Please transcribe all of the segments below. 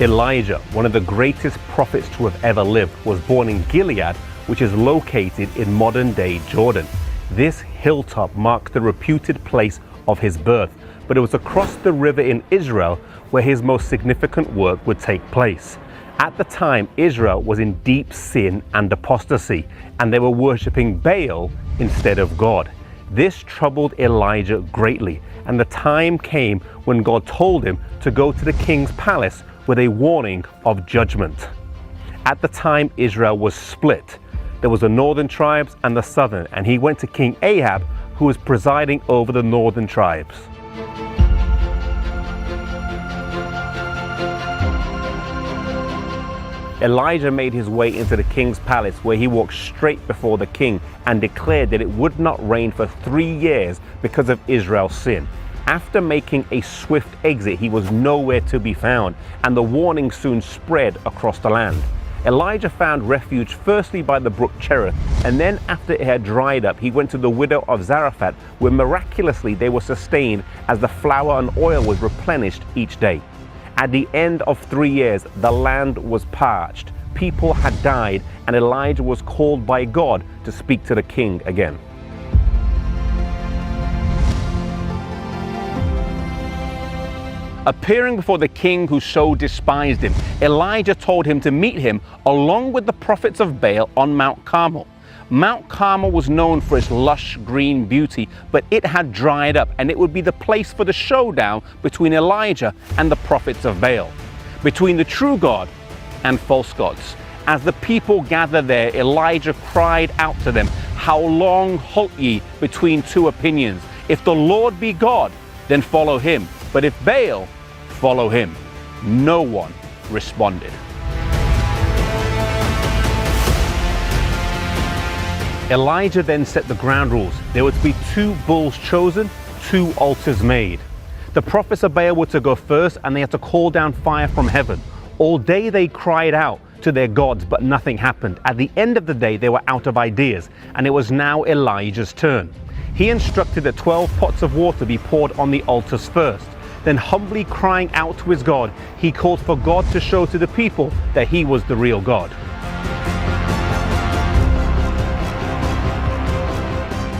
Elijah, one of the greatest prophets to have ever lived, was born in Gilead, which is located in modern-day Jordan. This hilltop marks the reputed place of his birth, but it was across the river in Israel where his most significant work would take place. At the time, Israel was in deep sin and apostasy, and they were worshipping Baal instead of God. This troubled Elijah greatly, and the time came when God told him to go to the king's palace with a warning of judgment. At the time, Israel was split. There was the northern tribes and the southern, and he went to King Ahab, who was presiding over the northern tribes. Elijah made his way into the king's palace, where he walked straight before the king and declared that it would not rain for 3 years because of Israel's sin. After making a swift exit, he was nowhere to be found, and the warning soon spread across the land. Elijah found refuge firstly by the brook Cherith, and then after it had dried up, he went to the widow of Zarephath, where miraculously they were sustained as the flour and oil was replenished each day. At the end of 3 years, the land was parched, people had died, and Elijah was called by God to speak to the king again. Appearing before the king who so despised him, Elijah told him to meet him along with the prophets of Baal on Mount Carmel. Mount Carmel was known for its lush green beauty, but it had dried up, and it would be the place for the showdown between Elijah and the prophets of Baal, between the true God and false gods. As the people gathered there, Elijah cried out to them, "How long halt ye between two opinions? If the Lord be God, then follow him. But if Baal, follow him." No one responded. Elijah then set the ground rules. There were to be 2 bulls chosen, 2 altars made. The prophets of Baal were to go first, and they had to call down fire from heaven. All day they cried out to their gods, but nothing happened. At the end of the day, they were out of ideas, and it was now Elijah's turn. He instructed that 12 pots of water be poured on the altars first. Then, humbly crying out to his God, he called for God to show to the people that he was the real God.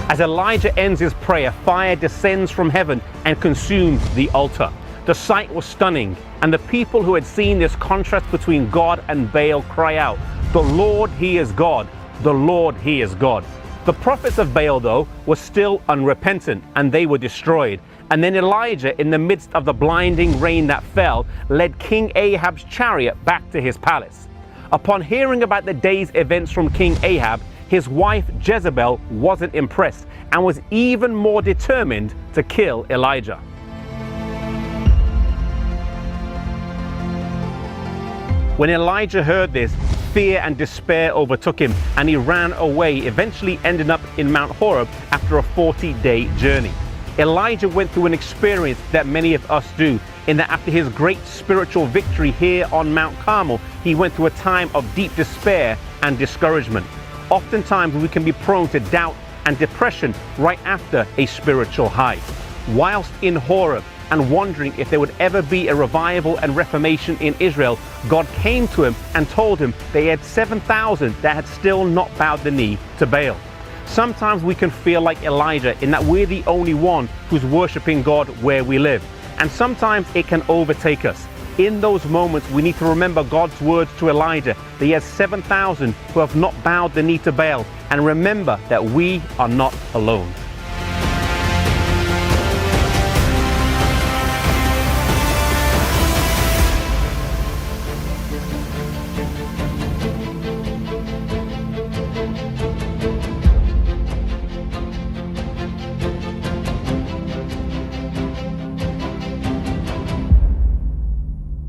As Elijah ends his prayer, fire descends from heaven and consumes the altar. The sight was stunning, and the people who had seen this contrast between God and Baal cry out, "The Lord, he is God. The Lord, he is God." The prophets of Baal, though, were still unrepentant, and they were destroyed. And then Elijah, in the midst of the blinding rain that fell, led King Ahab's chariot back to his palace. Upon hearing about the day's events from King Ahab, his wife Jezebel wasn't impressed and was even more determined to kill Elijah. When Elijah heard this, fear and despair overtook him, and he ran away, eventually ending up in Mount Horeb after a 40-day journey. Elijah went through an experience that many of us do, in that after his great spiritual victory here on Mount Carmel, he went through a time of deep despair and discouragement. Oftentimes we can be prone to doubt and depression right after a spiritual high. Whilst in Horeb and wondering if there would ever be a revival and reformation in Israel, God came to him and told him they had 7,000 that had still not bowed the knee to Baal. Sometimes we can feel like Elijah in that we're the only one who's worshiping God where we live. And sometimes it can overtake us. In those moments, we need to remember God's words to Elijah that he has 7,000 who have not bowed the knee to Baal, and remember that we are not alone.